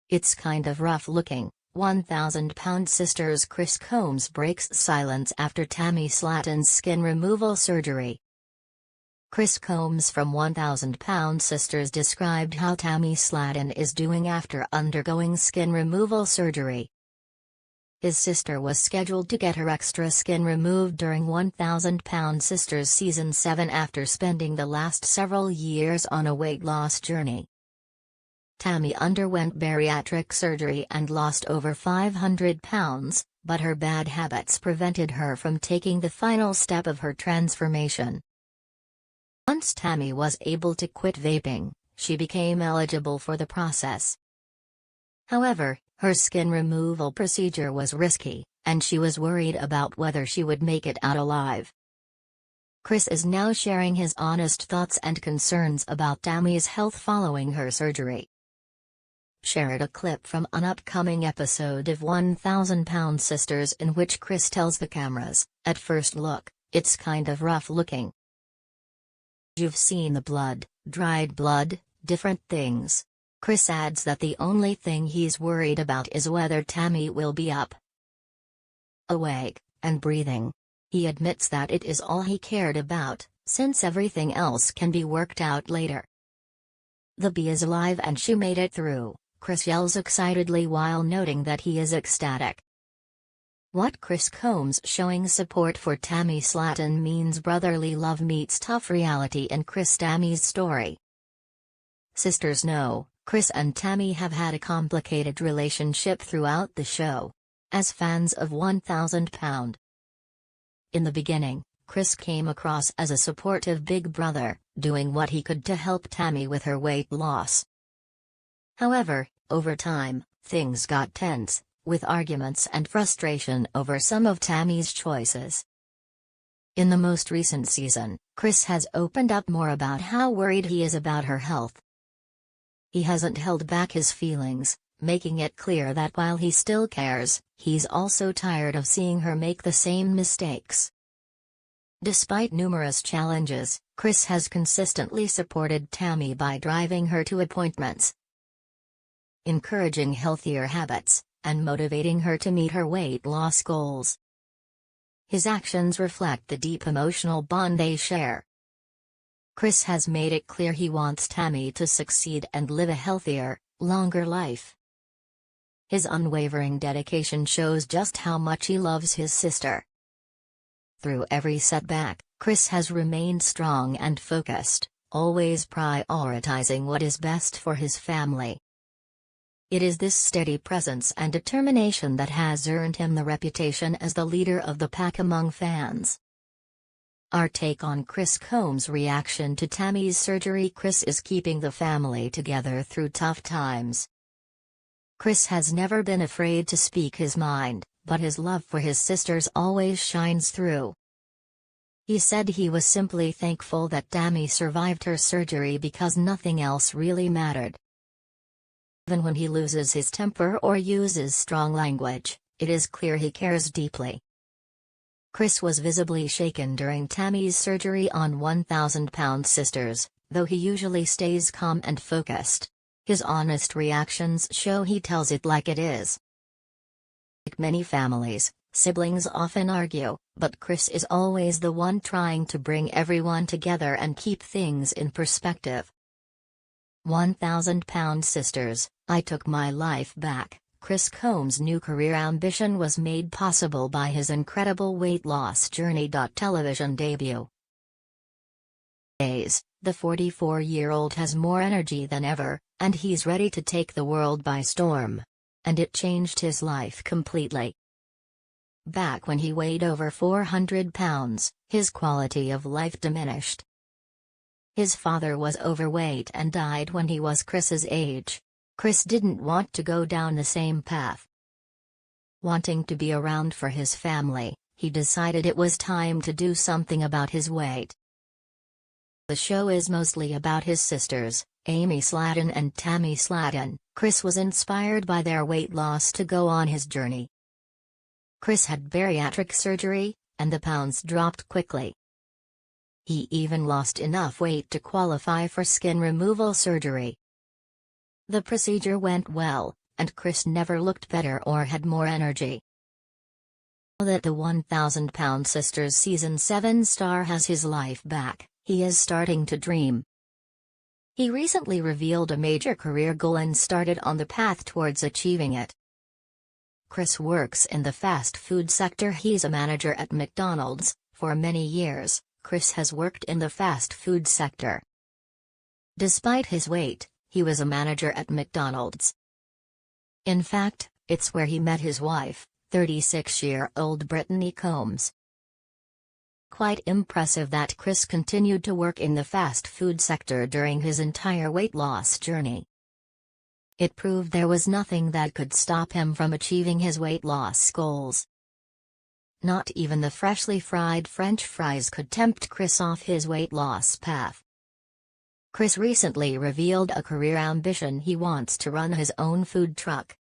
It's kind of rough looking. 1,000-pound sisters Chris Combs breaks silence after Tammy Slaton's skin removal surgery. Chris Combs from 1,000-pound sisters described how Tammy Slaton is doing after undergoing skin removal surgery. His sister was scheduled to get her extra skin removed during 1,000-pound sisters season 7 after spending the last several years on a weight loss journey. Tammy underwent bariatric surgery and lost over 500 pounds, but her bad habits prevented her from taking the final step of her transformation. Once Tammy was able to quit vaping, she became eligible for the process. However, her skin removal procedure was risky, and she was worried about whether she would make it out alive. Chris is now sharing his honest thoughts and concerns about Tammy's health following her surgery. Shared a clip from an upcoming episode of 1,000-Pound Sisters in which Chris tells the cameras, "At first look, it's kind of rough looking. You've seen the blood, dried blood, different things." Chris adds that the only thing he's worried about is whether Tammy will be up, awake, and breathing. He admits that it is all he cared about, since everything else can be worked out later. "The bee is alive and she made it through," Chris yells excitedly while noting that he is ecstatic. What Chris Combs showing support for Tammy Slaton means brotherly love meets tough reality in Chris Tammy's story. Sisters know, Chris and Tammy have had a complicated relationship throughout the show. As fans of 1,000-Pound. In the beginning, Chris came across as a supportive big brother, doing what he could to help Tammy with her weight loss. However, over time, things got tense, with arguments and frustration over some of Tammy's choices. In the most recent season, Chris has opened up more about how worried he is about her health. He hasn't held back his feelings, making it clear that while he still cares, he's also tired of seeing her make the same mistakes. Despite numerous challenges, Chris has consistently supported Tammy by driving her to appointments, encouraging healthier habits, and motivating her to meet her weight loss goals. His actions reflect the deep emotional bond they share. Chris has made it clear he wants Tammy to succeed and live a healthier, longer life. His unwavering dedication shows just how much he loves his sister. Through every setback, Chris has remained strong and focused, always prioritizing what is best for his family. It is this steady presence and determination that has earned him the reputation as the leader of the pack among fans. Our take on Chris Combs' reaction to Tammy's surgery. Chris is keeping the family together through tough times. Chris has never been afraid to speak his mind, but his love for his sisters always shines through. He said he was simply thankful that Tammy survived her surgery because nothing else really mattered. Even when he loses his temper or uses strong language, it is clear he cares deeply. Chris was visibly shaken during Tammy's surgery on 1,000-Pound Sisters, though he usually stays calm and focused. His honest reactions show he tells it like it is. Like many families, siblings often argue, but Chris is always the one trying to bring everyone together and keep things in perspective. 1,000-Pound Sisters, I took my life back. Chris Combs' new career ambition was made possible by his incredible weight loss journey. Television debut. The 44-year-old has more energy than ever, and he's ready to take the world by storm. And it changed his life completely. Back when he weighed over 400 pounds, his quality of life diminished. His father was overweight and died when he was Chris's age. Chris didn't want to go down the same path. Wanting to be around for his family, he decided it was time to do something about his weight. The show is mostly about his sisters, Amy Slaton and Tammy Slaton. Chris was inspired by their weight loss to go on his journey. Chris had bariatric surgery, and the pounds dropped quickly. He even lost enough weight to qualify for skin removal surgery. The procedure went well, and Chris never looked better or had more energy. Now that the 1,000-Pound Sisters Season 7 star has his life back, he is starting to dream. He recently revealed a major career goal and started on the path towards achieving it. Chris works in the fast food sector. He's a manager at McDonald's. For many years, Chris has worked in the fast food sector. Despite his weight, he was a manager at McDonald's. In fact, it's where he met his wife, 36-year-old Brittany Combs. Quite impressive that Chris continued to work in the fast food sector during his entire weight loss journey. It proved there was nothing that could stop him from achieving his weight loss goals. Not even the freshly fried French fries could tempt Chris off his weight loss path. Chris recently revealed a career ambition: he wants to run his own food truck.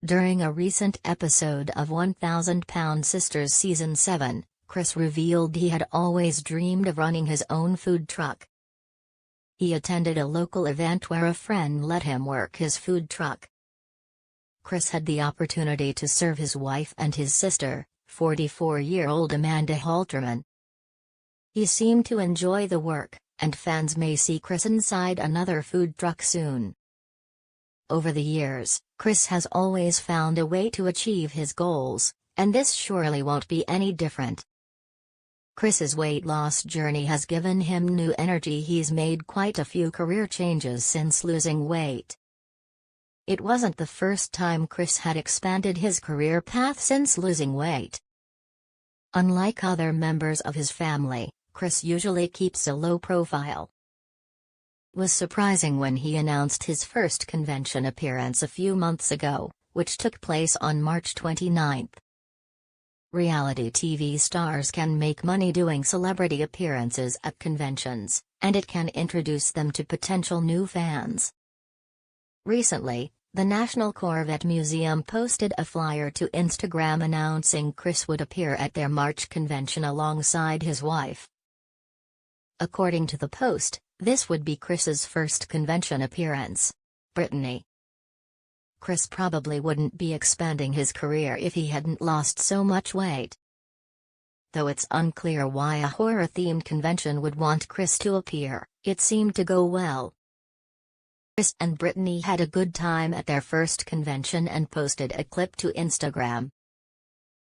During a recent episode of 1,000-Pound Sisters Season 7, Chris revealed he had always dreamed of running his own food truck. He attended a local event where a friend let him work his food truck. Chris had the opportunity to serve his wife and his sister, 44-year-old Amanda Halterman. He seemed to enjoy the work, and fans may see Chris inside another food truck soon. Over the years, Chris has always found a way to achieve his goals, and this surely won't be any different. Chris's weight loss journey has given him new energy. He's made quite a few career changes since losing weight. It wasn't the first time Chris had expanded his career path since losing weight. Unlike other members of his family, Chris usually keeps a low profile. It was surprising when he announced his first convention appearance a few months ago, which took place on March 29. Reality TV stars can make money doing celebrity appearances at conventions, and it can introduce them to potential new fans. Recently, the National Corvette Museum posted a flyer to Instagram announcing Chris would appear at their March convention alongside his wife. According to the post, this would be Chris's first convention appearance. Brittany. Chris probably wouldn't be expanding his career if he hadn't lost so much weight. Though it's unclear why a horror-themed convention would want Chris to appear, it seemed to go well. Chris and Brittany had a good time at their first convention and posted a clip to Instagram.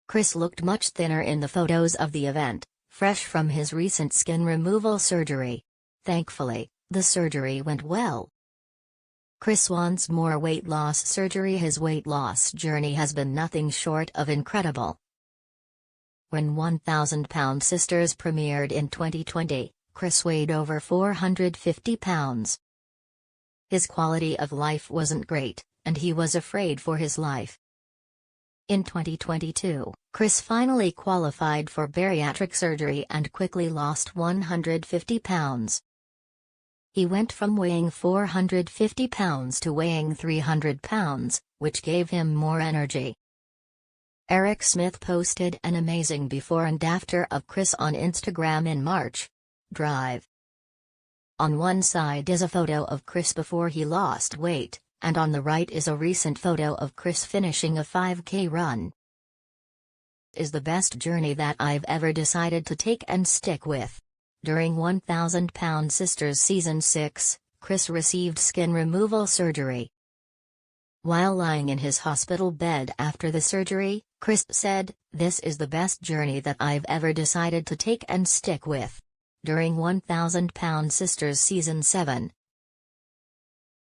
Chris looked much thinner in the photos of the event, fresh from his recent skin removal surgery. Thankfully, the surgery went well. Chris wants more weight loss surgery. His weight loss journey has been nothing short of incredible. When 1,000-Pound Sisters premiered in 2020, Chris weighed over 450 pounds. His quality of life wasn't great, and he was afraid for his life. In 2022, Chris finally qualified for bariatric surgery and quickly lost 150 pounds. He went from weighing 450 pounds to weighing 300 pounds, which gave him more energy. Eric Smith posted an amazing before and after of Chris on Instagram in March. Drive. On one side is a photo of Chris before he lost weight, and on the right is a recent photo of Chris finishing a 5K run. Is the best journey that I've ever decided to take and stick with. During 1,000-Pound Sisters Season 6, Chris received skin removal surgery. While lying in his hospital bed after the surgery, Chris said, "This is the best journey that I've ever decided to take and stick with." During 1,000-Pound Sisters Season 7.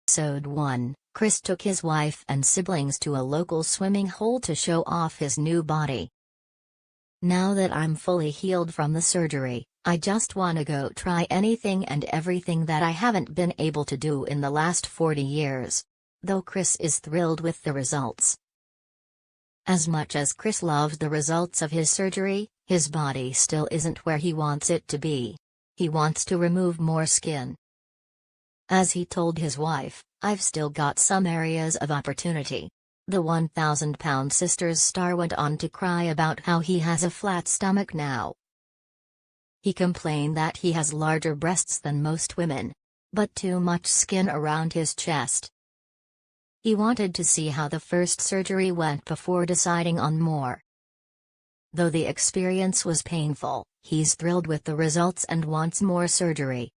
Episode 1, Chris took his wife and siblings to a local swimming hole to show off his new body. "Now that I'm fully healed from the surgery, I just wanna go try anything and everything that I haven't been able to do in the last 40 years. Though Chris is thrilled with the results. As much as Chris loves the results of his surgery, his body still isn't where he wants it to be. He wants to remove more skin. As he told his wife, "I've still got some areas of opportunity." The 1,000-Pound Sisters star went on to cry about how he has a flat stomach now. He complained that he has larger breasts than most women, but too much skin around his chest. He wanted to see how the first surgery went before deciding on more. Though the experience was painful, he's thrilled with the results and wants more surgery.